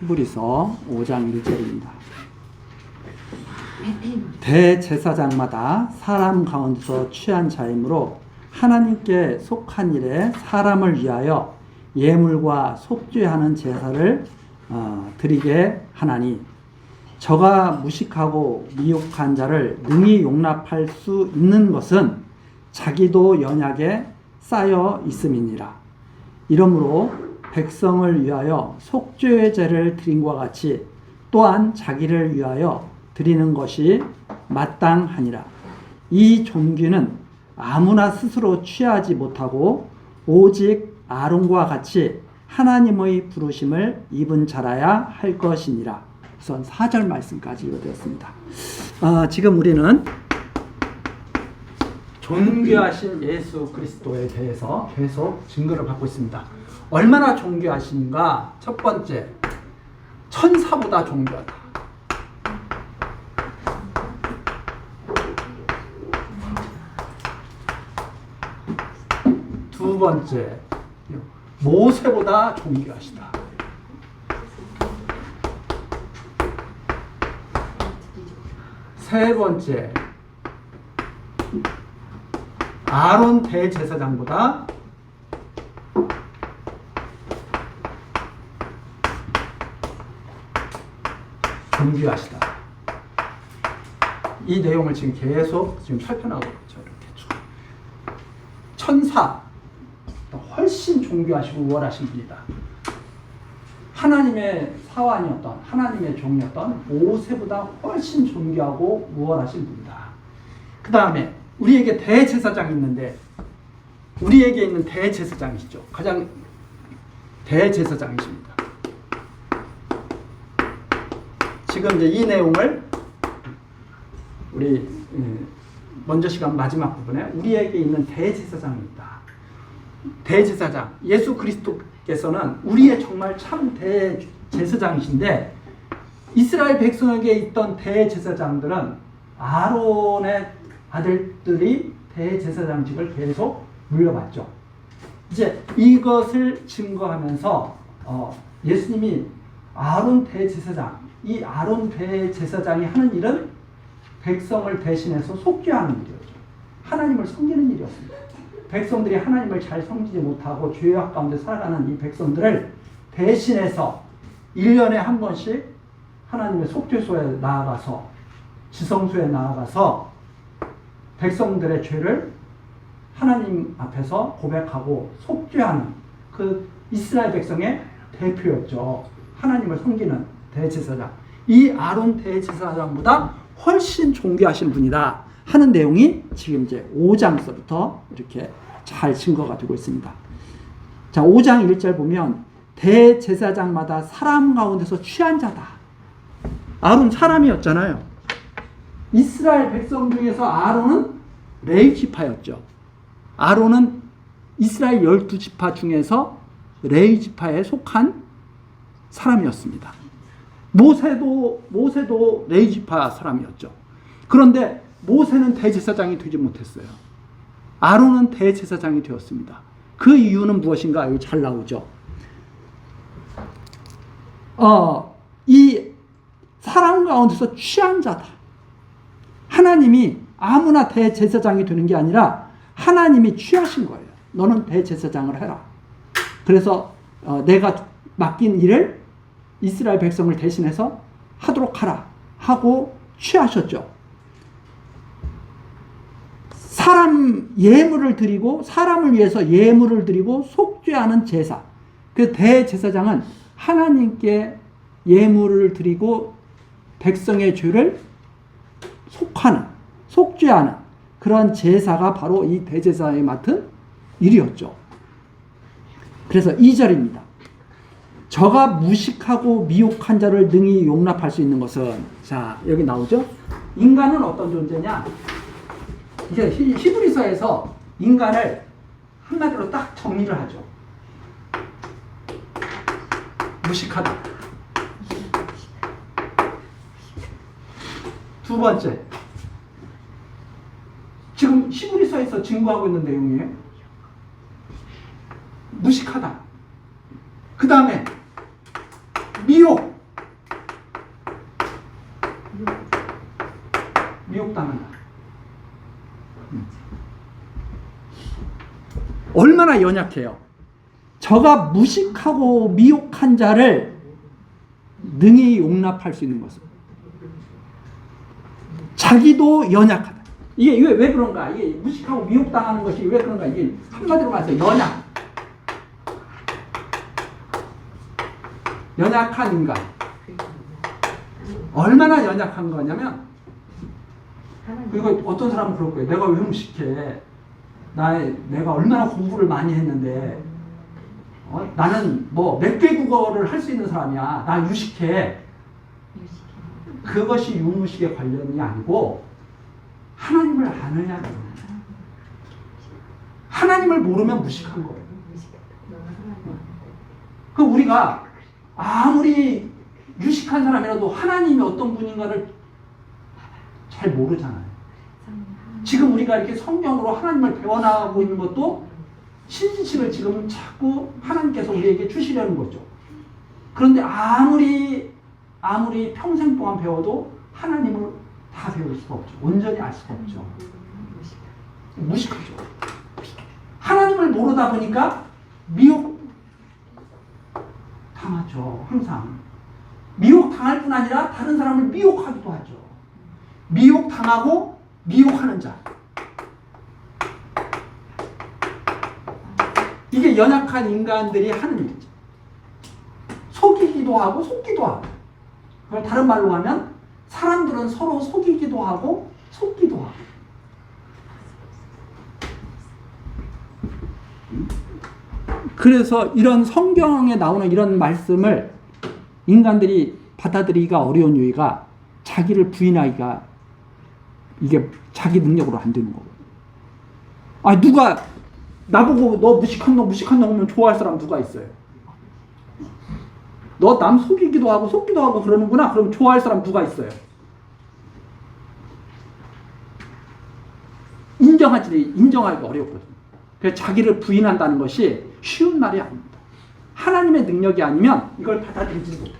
히브리서 5장 1절입니다. 대제사장마다 사람 가운데서 취한 자이므로 하나님께 속한 일에 사람을 위하여 예물과 속죄하는 제사를 드리게 하나니 저가 무식하고 미혹한 자를 능히 용납할 수 있는 것은 자기도 연약에 쌓여 있음이니라. 이러므로 백성을 위하여 속죄의 제를 드림과 같이 또한 자기를 위하여 드리는 것이 마땅하니라. 이 종기는 아무나 스스로 취하지 못하고 오직 아론과 같이 하나님의 부르심을 입은 자라야 할 것이니라. 우선 4절 말씀까지 읽어드렸습니다. 지금 우리는 존귀하신 예수 그리스도에 대해서 계속 증거를 받고 있습니다. 얼마나 존귀하신가? 첫 번째, 천사보다 존귀하다. 두 번째, 모세보다 존귀하시다. 세 번째, 아론 대제사장보다 존귀하시다. 이 내용을 지금 계속 살펴나가고 있죠. 이렇게 쭉. 천사, 훨씬 존귀하시고 우월하신 분이다. 하나님의 사환이었던, 하나님의 종이었던 모세보다 훨씬 존귀하고 우월하신 분이다. 그 다음에 우리에게 대제사장이 있는데, 우리에게 있는 대제사장이시죠. 가장 대제사장이십니다. 지금 이제 이 내용을 우리 먼저 시간 마지막 부분에 우리에게 있는 대제사장이 있다. 대제사장, 예수 그리스도께서는 우리의 정말 참 대제사장이신데, 이스라엘 백성에게 있던 대제사장들은 아론의 아들들이 대제사장직을 계속 물려받죠. 이제 이것을 증거하면서 예수님이 아론 대제사장, 이 아론 대제사장이 하는 일은 백성을 대신해서 속죄하는 일이었죠. 하나님을 섬기는 일이었습니다. 백성들이 하나님을 잘 섬기지 못하고 죄악 가운데 살아가는 이 백성들을 대신해서 1년에 한 번씩 하나님의 속죄소에 나아가서, 지성소에 나아가서 백성들의 죄를 하나님 앞에서 고백하고 속죄하는 그 이스라엘 백성의 대표였죠. 하나님을 섬기는 대제사장. 이 아론 대제사장보다 훨씬 존귀하신 분이다 하는 내용이 지금 이제 5장서부터 이렇게 잘 증거가 되고 있습니다. 자, 5장 1절 보면 대제사장마다 사람 가운데서 취한 자다. 아론 사람이었잖아요. 이스라엘 백성 중에서 아론은 레위 지파였죠. 아론은 이스라엘 12지파 중에서 레위 지파에 속한 사람이었습니다. 모세도 레위 지파 사람이었죠. 그런데 모세는 대제사장이 되지 못했어요. 아론은 대제사장이 되었습니다. 그 이유는 무엇인가? 여기 잘 나오죠. 이 사람 가운데서 취한 자다. 하나님이 아무나 대제사장이 되는 게 아니라 하나님이 취하신 거예요. 너는 대제사장을 해라. 그래서 내가 맡긴 일을 이스라엘 백성을 대신해서 하도록 하라 하고 취하셨죠. 예물을 드리고, 사람을 위해서 예물을 드리고 속죄하는 제사. 그 대제사장은 하나님께 예물을 드리고 백성의 죄를 속죄하는 그런 제사가 바로 이 대제사장이 맡은 일이었죠. 그래서 2절입니다. 저가 무식하고 미혹한 자를 능히 용납할 수 있는 것은, 자, 여기 나오죠? 인간은 어떤 존재냐? 이제 히브리서에서 인간을 한마디로 딱 정리를 하죠. 무식하다. 두 번째, 지금 히브리서에서 증거하고 있는 내용이에요. 무식하다. 그 다음에 미혹. 얼마나 연약해요. 저가 무식하고 미혹한 자를 능히 용납할 수 있는 것은 자기도 연약하다. 이게 왜 그런가? 이게 무식하고 미혹당하는 것이 왜 그런가? 이게 한마디로 말해서 연약한 인간. 얼마나 연약한 거냐면, 그리고 어떤 사람은 그럴 거예요. 내가 왜 무식해? 내가 얼마나 공부를 많이 했는데, 나는 뭐 몇 개 국어를 할 수 있는 사람이야. 나 유식해. 그것이 유무식의 관련이 아니고 하나님을 아느냐. 하나님을 모르면 무식한 거예요. 그 우리가 아무리 유식한 사람이라도 하나님이 어떤 분인가를 잘 모르잖아요. 지금 우리가 이렇게 성경으로 하나님을 배워나가고 있는 것도 신지식을 지금 자꾸 하나님께서 우리에게 주시려는 거죠. 그런데 아무리 평생 동안 배워도 하나님을 다 배울 수가 없죠. 온전히 알 수가 없죠. 무식하죠. 하나님을 모르다 보니까 미혹 당하죠. 항상. 미혹 당할 뿐 아니라 다른 사람을 미혹하기도 하죠. 미혹 당하고 미혹하는 자. 이게 연약한 인간들이 하는 일이죠. 속이기도 하고 속기도 하고. 그걸 다른 말로 하면 사람들은 서로 속이기도 하고 속기도 하고. 그래서 이런 성경에 나오는 이런 말씀을 인간들이 받아들이기가 어려운 이유가 자기를 부인하기가 이게 자기 능력으로 안 되는 거고. 누가 나보고 너 무식한 놈이면 좋아할 사람 누가 있어요? 너 남 속이기도 하고 속기도 하고 그러는구나. 그럼 좋아할 사람 누가 있어요? 인정하기가 어렵거든요. 그래서 자기를 부인한다는 것이 쉬운 말이 아닙니다. 하나님의 능력이 아니면 이걸 받아들이지 못해요.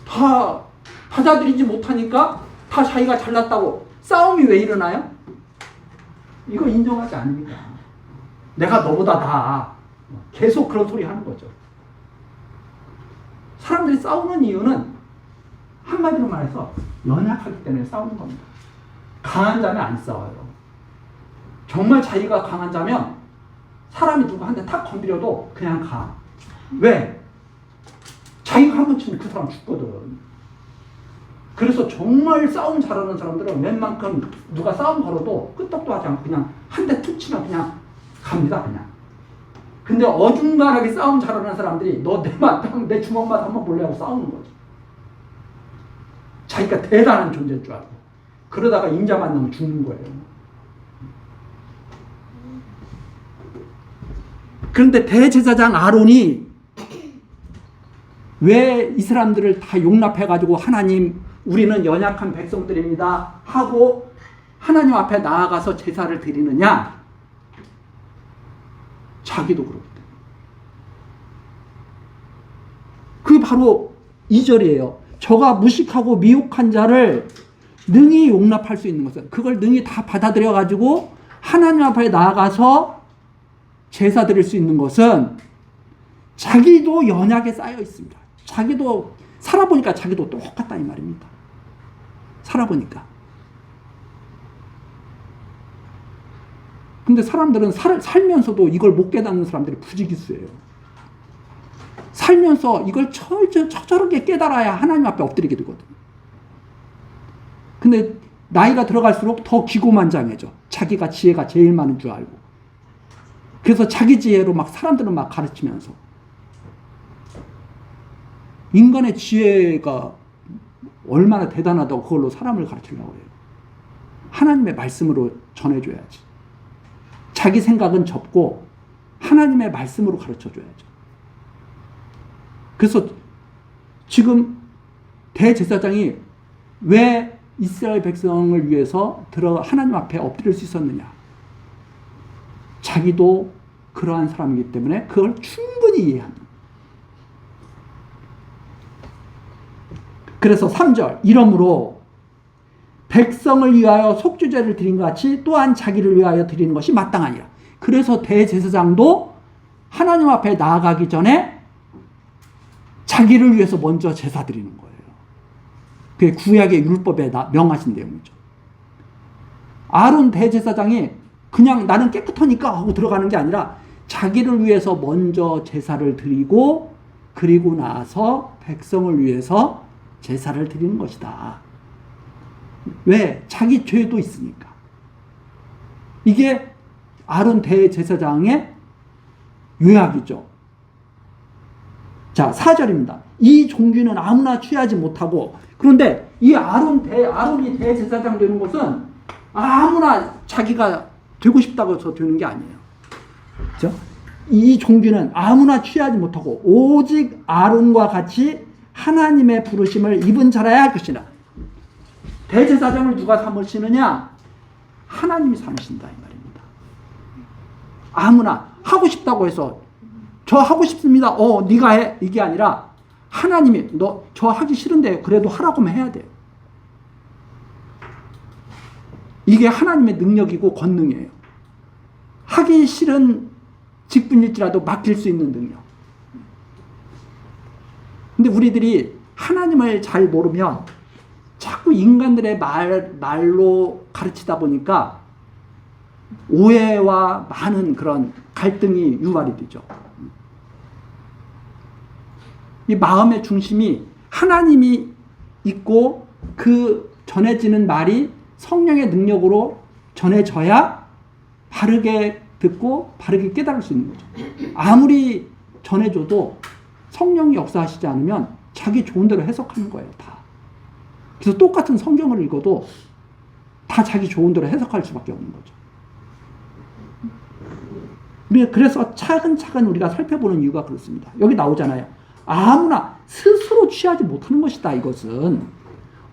다 받아들이지 못하니까 다 자기가 잘났다고 싸움이 왜 일어나요? 이거 인정하지 않습니다. 내가 너보다 나아. 계속 그런 소리 하는 거죠. 사람들이 싸우는 이유는 한마디로 말해서 연약하기 때문에 싸우는 겁니다. 강한 자는 안 싸워요. 정말 자기가 강한 자면 사람이 누구 한 대 탁 건드려도 그냥 가. 왜? 자기가 한 번 치면 그 사람 죽거든. 그래서 정말 싸움 잘하는 사람들은 웬만큼 누가 싸움 걸어도 끄떡도 하지 않고 그냥 한 대 툭 치면 그냥 갑니다. 그냥. 근데 어중간하게 싸움 잘하는 사람들이 너 내 주먹만 한번 볼래 하고 싸우는 거지. 자기가 대단한 존재인 줄 알고. 그러다가 인자 만나면 죽는 거예요. 그런데 대제사장 아론이 왜 이 사람들을 다 용납해가지고 하나님 우리는 연약한 백성들입니다 하고 하나님 앞에 나아가서 제사를 드리느냐? 자기도 그렇기 때문에. 그 바로 2절이에요. 저가 무식하고 미혹한 자를 능히 용납할 수 있는 것은 그걸 능히 다 받아들여가지고 하나님 앞에 나아가서 제사 드릴 수 있는 것은 자기도 연약에 쌓여 있습니다. 자기도 살아보니까 자기도 똑같다 이 말입니다. 살아보니까. 근데 사람들은 살면서도 이걸 못 깨닫는 사람들이 부지기수예요. 살면서 이걸 처절하게 깨달아야 하나님 앞에 엎드리게 되거든요. 근데 나이가 들어갈수록 더 기고만장해져. 자기가 지혜가 제일 많은 줄 알고. 그래서 자기 지혜로 막 사람들은 막 가르치면서. 인간의 지혜가 얼마나 대단하다고 그걸로 사람을 가르치려고 해요. 하나님의 말씀으로 전해줘야지. 자기 생각은 접고 하나님의 말씀으로 가르쳐줘야죠. 그래서 지금 대제사장이 왜 이스라엘 백성을 위해서 하나님 앞에 엎드릴 수 있었느냐? 자기도 그러한 사람이기 때문에 그걸 충분히 이해합니다. 그래서 3절 이러므로 백성을 위하여 속죄제를 드린 것 같이 또한 자기를 위하여 드리는 것이 마땅하니라. 그래서 대제사장도 하나님 앞에 나아가기 전에 자기를 위해서 먼저 제사 드리는 거예요. 그게 구약의 율법에 명하신 내용이죠. 아론 대제사장이 그냥 나는 깨끗하니까 하고 들어가는 게 아니라 자기를 위해서 먼저 제사를 드리고 그리고 나서 백성을 위해서 제사를 드리는 것이다. 왜? 자기 죄도 있으니까. 이게 아론 대제사장의 요약이죠. 자, 4절입니다. 이 종기는 아무나 취하지 못하고, 그런데 이 아론이 대제사장 되는 것은 아무나 자기가 되고 싶다고 해서 되는 게 아니에요. 그렇죠? 이 종기는 아무나 취하지 못하고 오직 아론과 같이 하나님의 부르심을 입은 자라야 할 것이라. 대제사장을 누가 삼으시느냐? 하나님이 삼으신다 이 말입니다. 아무나 하고 싶다고 해서 저 하고 싶습니다. 네가 해. 이게 아니라 하나님이 너 저 하기 싫은데 그래도 하라고 하면 해야 돼요. 이게 하나님의 능력이고 권능이에요. 하기 싫은 직분일지라도 맡길 수 있는 능력. 근데 우리들이 하나님을 잘 모르면 자꾸 인간들의 말로 가르치다 보니까 오해와 많은 그런 갈등이 유발이 되죠. 이 마음의 중심이 하나님이 있고 그 전해지는 말이 성령의 능력으로 전해져야 바르게 듣고 바르게 깨달을 수 있는 거죠. 아무리 전해줘도 성령이 역사하시지 않으면 자기 좋은 대로 해석하는 거예요, 다. 그래서 똑같은 성경을 읽어도 다 자기 좋은 대로 해석할 수밖에 없는 거죠. 그래서 차근차근 우리가 살펴보는 이유가 그렇습니다. 여기 나오잖아요. 아무나 스스로 취하지 못하는 것이다. 이것은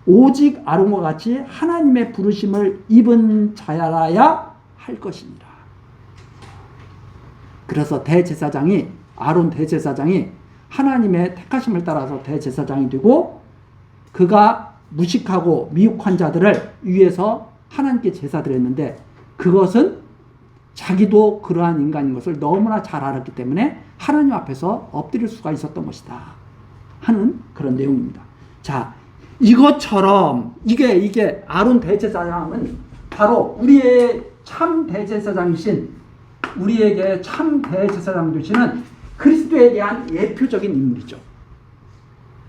오직 아론과 같이 하나님의 부르심을 입은 자라야 할 것이니라. 그래서 아론 대제사장이 하나님의 택하심을 따라서 대제사장이 되고 그가 무식하고 미혹한 자들을 위해서 하나님께 제사드렸는데 그것은 자기도 그러한 인간인 것을 너무나 잘 알았기 때문에 하나님 앞에서 엎드릴 수가 있었던 것이다 하는 그런 내용입니다. 자, 이것처럼 이게 아론 대제사장은 바로 우리의 참 대제사장이신 우리에게 참 대제사장 되시는 그리스도에 대한 예표적인 인물이죠.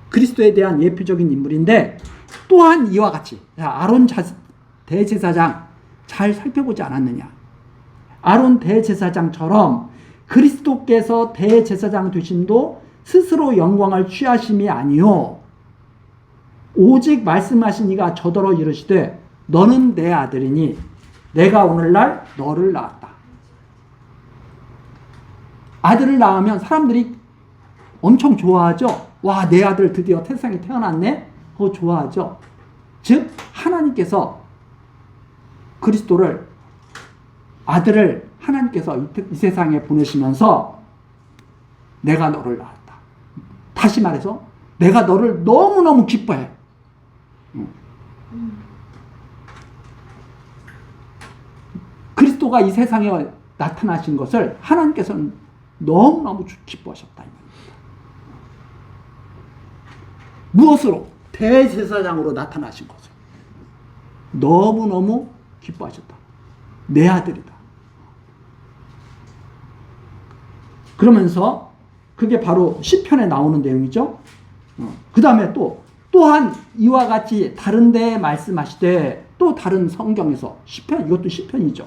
그리스도에 대한 예표적인 인물인데 또한 이와 같이 아론 대제사장 잘 살펴보지 않았느냐. 아론 대제사장처럼 그리스도께서 대제사장 되심도 스스로 영광을 취하심이 아니요 오직 말씀하신 이가 저더러 이르시되 너는 내 아들이니 내가 오늘날 너를 낳았다. 아들을 낳으면 사람들이 엄청 좋아하죠. 와, 내 아들 드디어 세상에 태어났네. 그거 좋아하죠. 즉 하나님께서 그리스도를 아들을 하나님께서 이 세상에 보내시면서 내가 너를 낳았다. 다시 말해서 내가 너를 너무너무 기뻐해. 그리스도가 이 세상에 나타나신 것을 하나님께서는 너무너무 기뻐하셨다. 무엇으로? 대제사장으로 나타나신 것을 너무너무 기뻐하셨다. 내 아들이다. 그러면서 그게 바로 시편에 나오는 내용이죠. 그 다음에 또한 이와 같이 다른 데에 말씀하시되 또 다른 성경에서 시편, 이것도 시편이죠.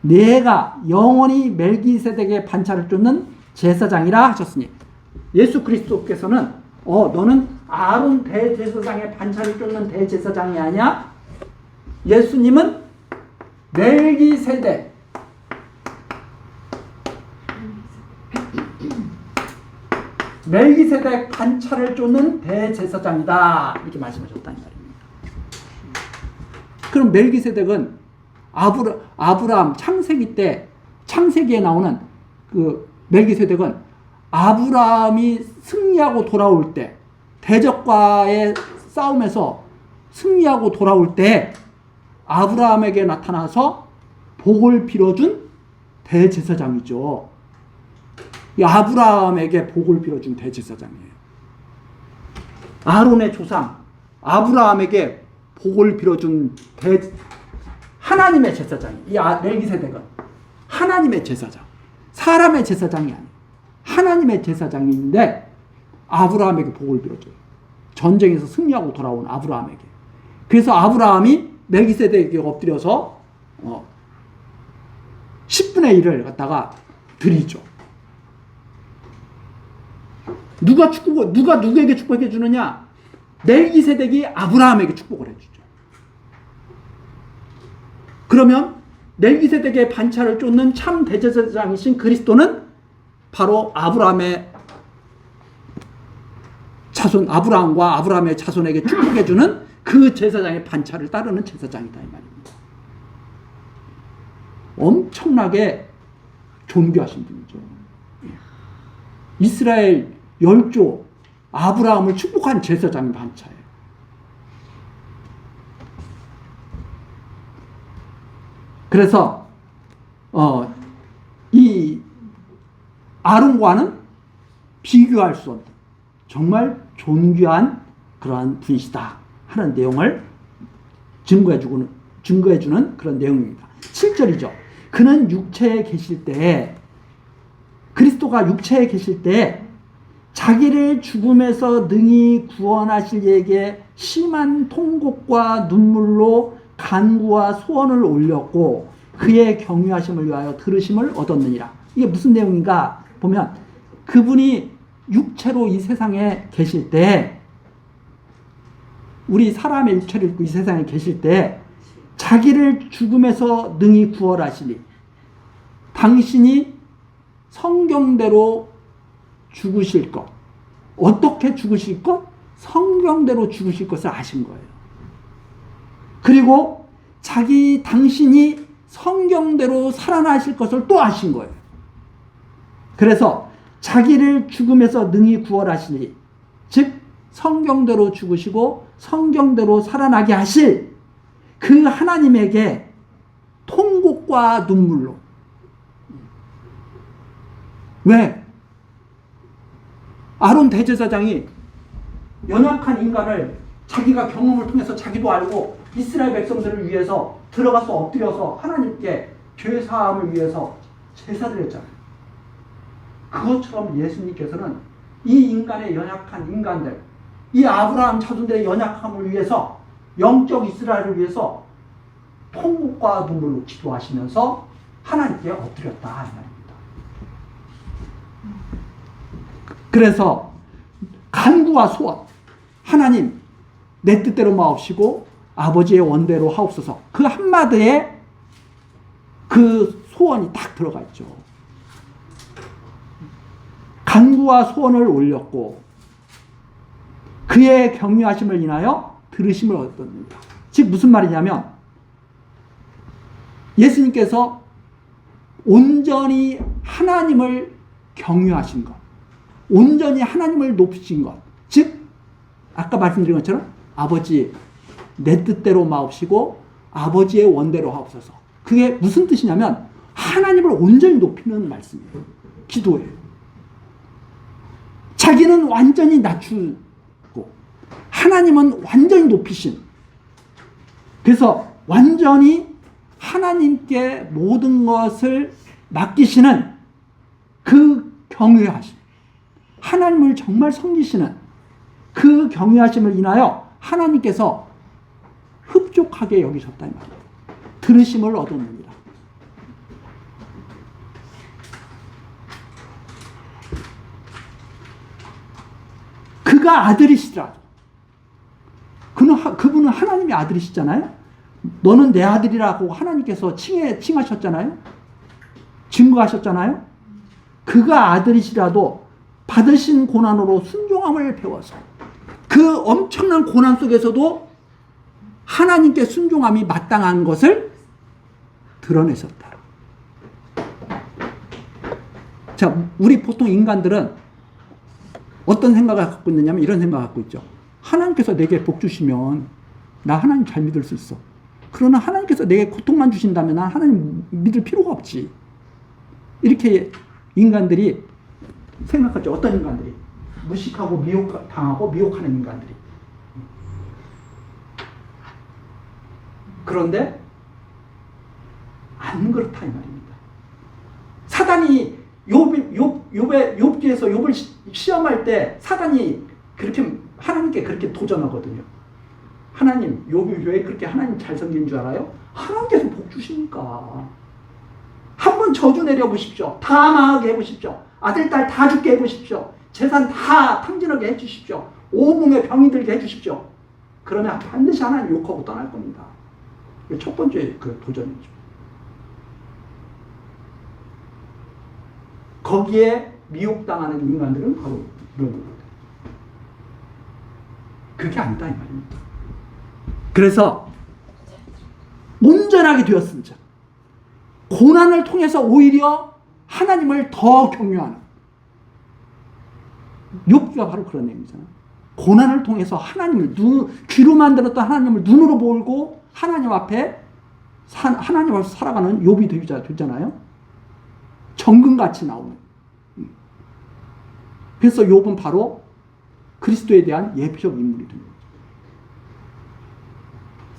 내가 영원히 멜기세덱의 반차를 쫓는 제사장이라 하셨으니 예수 그리스도께서는 너는 아론 대제사장의 반차를 쫓는 대제사장이 아니야. 예수님은 멜기세덱 반차를 쫓는 대제사장이다. 이렇게 말씀하셨다는 말입니다. 그럼 멜기세덱은 아브라함 창세기에 나오는 그 멜기세덱은 아브라함이 승리하고 돌아올 때 대적과의 싸움에서 승리하고 돌아올 때 아브라함에게 나타나서 복을 빌어준 대제사장이죠. 이 아브라함에게 복을 빌어준 대제사장이에요. 아론의 조상 아브라함에게 복을 빌어준 하나님의 제사장이에요. 이 멜기세덱은 하나님의 제사장, 사람의 제사장이 아니에요. 하나님의 제사장인데 아브라함에게 복을 빌어줘요. 전쟁에서 승리하고 돌아온 아브라함에게. 그래서 아브라함이 멜기세덱에게 엎드려서 10분의 1을 갖다가 드리죠. 누가 누구에게 축복해 주느냐? 멜기세덱이 아브라함에게 축복을 해주죠. 그러면 멜기세덱의 반차를 쫓는 참 대제사장이신 그리스도는 바로 아브라함의 자손, 아브라함과 아브라함의 자손에게 축복해 주는 그 제사장의 반차를 따르는 제사장이다 이 말입니다. 엄청나게 존귀하신 분이죠. 이스라엘 열조 아브라함을 축복한 제사장의 반차예요. 그래서 이 아론과는 비교할 수 없는 정말 존귀한 그러한 분이시다 하는 내용을 증거해주는 그런 내용입니다. 7절이죠. 그는 육체에 계실 때, 그리스도가 육체에 계실 때 자기를 죽음에서 능히 구원하실 이에게 심한 통곡과 눈물로 간구와 소원을 올렸고 그의 경유하심을 위하여 들으심을 얻었느니라. 이게 무슨 내용인가 보면 그분이 육체로 이 세상에 계실 때, 우리 사람의 육체를 입고 이 세상에 계실 때 자기를 죽음에서 능히 구원하시니 당신이 성경대로 죽으실 것, 어떻게 죽으실 것? 성경대로 죽으실 것을 아신 거예요. 그리고 당신이 성경대로 살아나실 것을 또 아신 거예요. 그래서 자기를 죽음에서 능히 구원하시니, 즉 성경대로 죽으시고 성경대로 살아나게 하실 그 하나님에게 통곡과 눈물로. 왜? 아론 대제사장이 연약한 인간을 자기가 경험을 통해서 자기도 알고 이스라엘 백성들을 위해서 들어가서 엎드려서 하나님께 죄사함을 위해서 제사드렸잖아요. 그것처럼 예수님께서는 이 인간의 연약한 인간들, 이 아브라함 자손들의 연약함을 위해서, 영적 이스라엘을 위해서 통곡과 눈물로 기도하시면서 하나님께 엎드렸다 이 말입니다. 그래서 간구와 소원, 하나님 내 뜻대로 마옵시고 아버지의 원대로 하옵소서, 그 한마디에 그 소원이 딱 들어가 있죠. 간구와 소원을 올렸고 그의 경유하심을 인하여 들으심을 얻었느니라. 즉 무슨 말이냐면 예수님께서 온전히 하나님을 경유하신 것, 온전히 하나님을 높이신 것, 즉 아까 말씀드린 것처럼 아버지 내 뜻대로 마옵시고 아버지의 원대로 하옵소서. 그게 무슨 뜻이냐면 하나님을 온전히 높이는 말씀이에요. 기도예요. 자기는 완전히 낮추고 하나님은 완전히 높이신, 그래서 완전히 하나님께 모든 것을 맡기시는 그 경외하심, 하나님을 정말 섬기시는 그 경외하심을 인하여 하나님께서 흡족하게 여기셨다 이 말이에요. 들으심을 얻었느니라. 그가 아들이시더라도, 그분은 하나님의 아들이시잖아요. 너는 내 아들이라고 하나님께서 칭하셨잖아요. 증거하셨잖아요. 그가 아들이시라도 받으신 고난으로 순종함을 배워서 그 엄청난 고난 속에서도 하나님께 순종함이 마땅한 것을 드러내셨다. 자, 우리 보통 인간들은 어떤 생각을 갖고 있느냐면 이런 생각을 갖고 있죠. 하나님께서 내게 복 주시면 나 하나님 잘 믿을 수 있어. 그러나 하나님께서 내게 고통만 주신다면 난 하나님 믿을 필요가 없지. 이렇게 인간들이 생각하죠. 어떤 인간들이? 무식하고 당하고 미혹하는 인간들이. 그런데 안 그렇다 이 말입니다. 사단이 욥기에서 욥을 시험할 때 사단이 그렇게 하나님께 그렇게 도전하거든요. 하나님, 욥이 왜 그렇게 하나님 잘 섬기는 줄 알아요? 하나님께서 복 주시니까. 한번 저주 내려보십시오. 다 망하게 해보십시오. 아들, 딸 다 죽게 해보십시오. 재산 다 탕진하게 해주십시오. 온몸에 병이 들게 해주십시오. 그러면 반드시 하나님 욕하고 떠날 겁니다. 이게 첫 번째 그 도전이죠. 거기에 미혹당하는 인간들은 바로 이런 겁니다. 그게 아니다 이 말입니다. 그래서 온전하게 되었습니다. 고난을 통해서 오히려 하나님을 더 경외하는, 욥기가 바로 그런 내용이잖아요. 고난을 통해서 하나님을 귀로만 들었던 하나님을 눈으로 보고 하나님 앞에 하나님 앞에서 살아가는 욥이 되잖아요. 정금같이 나오는. 그래서 욥은 바로 그리스도에 대한 예표적 인물이 됩니다.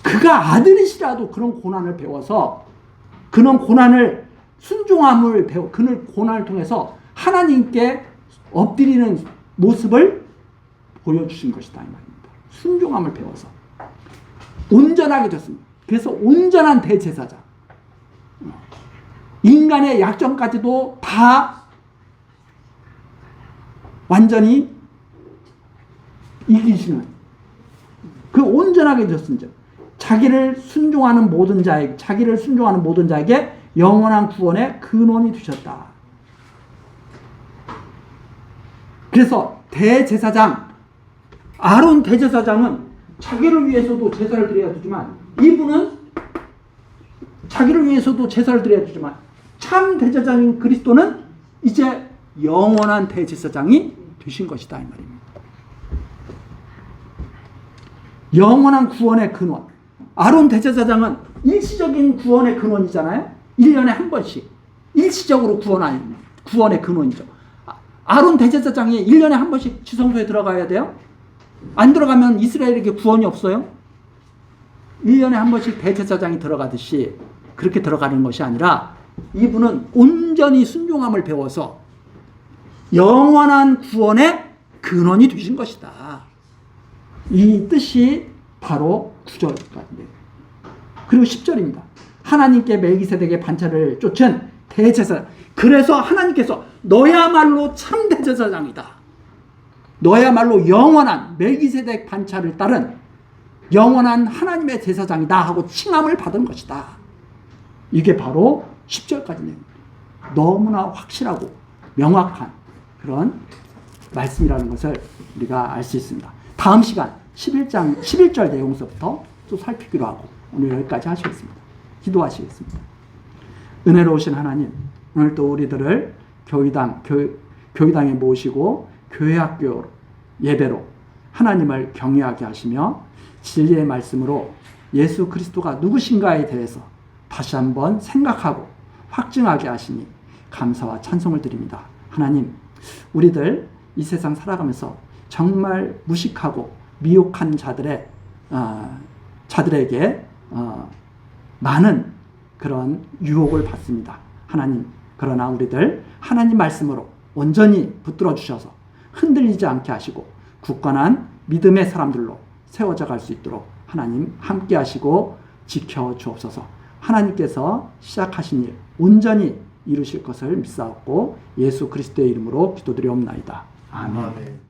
그가 아들이시라도 그런 고난을 배워서 그런 고난을 순종함을 그는 고난을 통해서 하나님께 엎드리는 모습을 보여주신 것이다 이 말입니다. 순종함을 배워서 온전하게 됐습니다. 그래서 온전한 대제사장, 인간의 약점까지도 다 완전히 이기시는 그 온전하게 되었습니다. 자기를 순종하는 모든 자에게 영원한 구원의 근원이 되셨다. 그래서 대제사장 아론 대제사장은 자기를 위해서도 제사를 드려야 되지만 이분은 자기를 위해서도 제사를 드려야 되지만 참 대제사장인 그리스도는 이제 영원한 대제사장이 되신 것이다 이 말입니다. 영원한 구원의 근원. 아론 대제사장은 일시적인 구원의 근원이잖아요. 1년에 한 번씩 일시적으로 구원의 근원이죠. 아론 대제사장이 1년에 한 번씩 지성소에 들어가야 돼요. 안 들어가면 이스라엘에게 구원이 없어요. 1년에 한 번씩 대제사장이 들어가듯이 그렇게 들어가는 것이 아니라 이분은 온전히 순종함을 배워서 영원한 구원의 근원이 되신 것이다. 이 뜻이 바로 9절까지입니다. 그리고 10절입니다. 하나님께 멜기세덱의 반차를 쫓은 대제사장. 그래서 하나님께서 너야말로 참 대제사장이다. 너야말로 영원한 멜기세덱 반차를 따른 영원한 하나님의 제사장이다 하고 칭함을 받은 것이다. 이게 바로 10절까지입니다. 너무나 확실하고 명확한 그런 말씀이라는 것을 우리가 알 수 있습니다. 다음 시간 11절 내용서부터 또 살피기로 하고 오늘 여기까지 하시겠습니다. 기도하시겠습니다. 은혜로우신 하나님, 오늘 또 우리들을 교회당에 모시고 교회학교 예배로 하나님을 경외하게 하시며 진리의 말씀으로 예수 그리스도가 누구신가에 대해서 다시 한번 생각하고 확증하게 하시니 감사와 찬송을 드립니다. 하나님, 우리들 이 세상 살아가면서 정말 무식하고 미혹한 자들에게 많은 그런 유혹을 받습니다. 하나님, 그러나 우리들 하나님 말씀으로 온전히 붙들어 주셔서 흔들리지 않게 하시고 굳건한 믿음의 사람들로 세워져 갈 수 있도록 하나님 함께 하시고 지켜 주옵소서. 하나님께서 시작하신 일 온전히 이루실 것을 믿사옵고 예수 그리스도의 이름으로 기도드리옵나이다. 아멘.